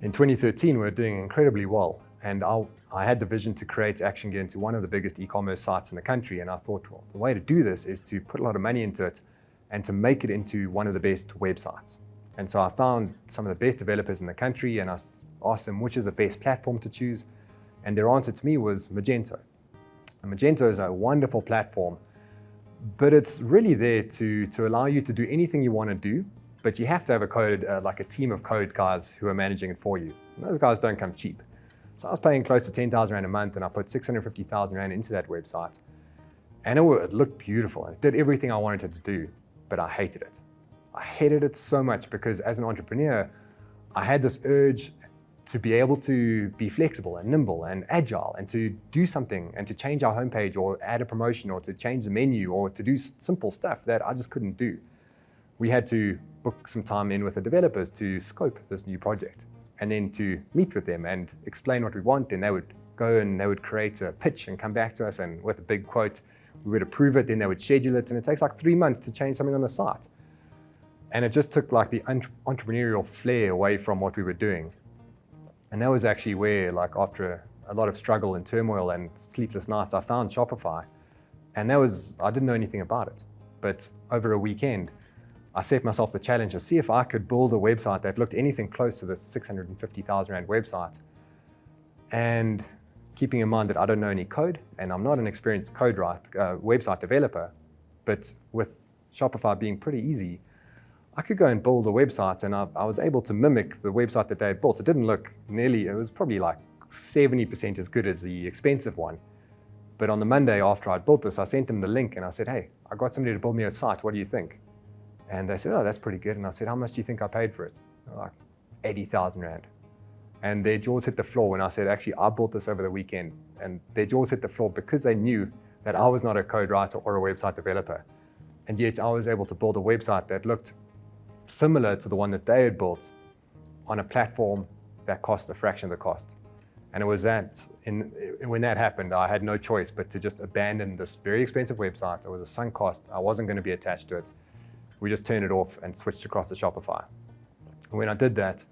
In 2013, we were doing incredibly well, and I had the vision to create Action Gear into one of the biggest e-commerce sites in the country, and I thought, well, the way to do this is to put a lot of money into it and to make it into one of the best websites. And so I found some of the best developers in the country, and I asked them which is the best platform to choose, and their answer to me was Magento. And Magento is a wonderful platform, but it's really there to allow you to do anything you want to do, but you have to have like a team of code guys who are managing it for you. And those guys don't come cheap. So I was paying close to 10,000 Rand a month, and I put 650,000 Rand into that website. And it looked beautiful. It did everything I wanted it to do, but I hated it. I hated it so much because as an entrepreneur, I had this urge to be able to be flexible and nimble and agile and to do something and to change our homepage or add a promotion or to change the menu or to do simple stuff that I just couldn't do. We had to book some time in with the developers to scope this new project and then to meet with them and explain what we want. Then they would go and they would create a pitch and come back to us, and with a big quote, we would approve it, then they would schedule it, and it takes like 3 months to change something on the site. And it just took like the entrepreneurial flair away from what we were doing. And that was actually where, like, after a lot of struggle and turmoil and sleepless nights, I found Shopify. And I didn't know anything about it. But over a weekend, I set myself the challenge to see if I could build a website that looked anything close to the 650,000 Rand website. And keeping in mind that I don't know any code, and I'm not an experienced website developer, but with Shopify being pretty easy, I could go and build a website, and I was able to mimic the website that they had built. It didn't look it was probably like 70% as good as the expensive one. But on the Monday after I'd built this, I sent them the link and I said, hey, I got somebody to build me a site, what do you think? And they said, oh, that's pretty good. And I said, how much do you think I paid for it? They're like, 80,000 Rand. And their jaws hit the floor when I said, actually, I built this over the weekend. And their jaws hit the floor because they knew that I was not a code writer or a website developer. And yet I was able to build a website that looked similar to the one that they had built on a platform that cost a fraction of the cost. And it was when that happened, I had no choice but to just abandon this very expensive website. It was a sunk cost. I wasn't going to be attached to it. We just turned it off and switched across to Shopify. And when I did that,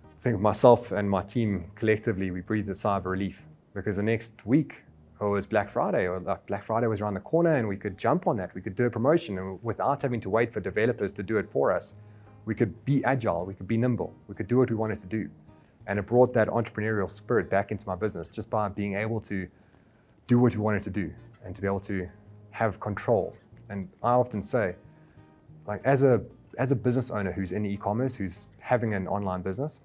I think myself and my team collectively, we breathed a sigh of relief, because the next week it was Black Friday, Black Friday was around the corner, and we could jump on that. We could do a promotion, and without having to wait for developers to do it for us, we could be agile, we could be nimble, we could do what we wanted to do. And it brought that entrepreneurial spirit back into my business just by being able to do what we wanted to do and to be able to have control. And I often say, like, as a business owner who's in e-commerce, who's having an online business,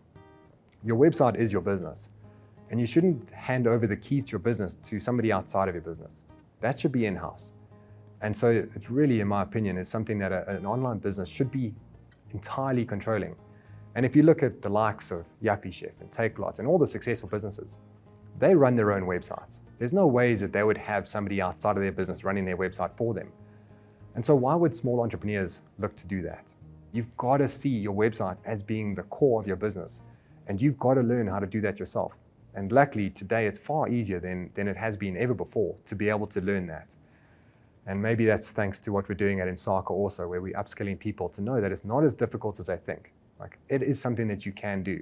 your website is your business. And you shouldn't hand over the keys to your business to somebody outside of your business. That should be in-house. And so it really, in my opinion, is something that an online business should be entirely controlling. And if you look at the likes of Yappy Chef and Takealot and all the successful businesses, they run their own websites. There's no ways that they would have somebody outside of their business running their website for them. And so why would small entrepreneurs look to do that? You've got to see your website as being the core of your business, and you've got to learn how to do that yourself. And luckily today it's far easier than it has been ever before to be able to learn that. And maybe that's thanks to what we're doing at Insaka also, where we're upskilling people to know that it's not as difficult as they think. Like, it is something that you can do.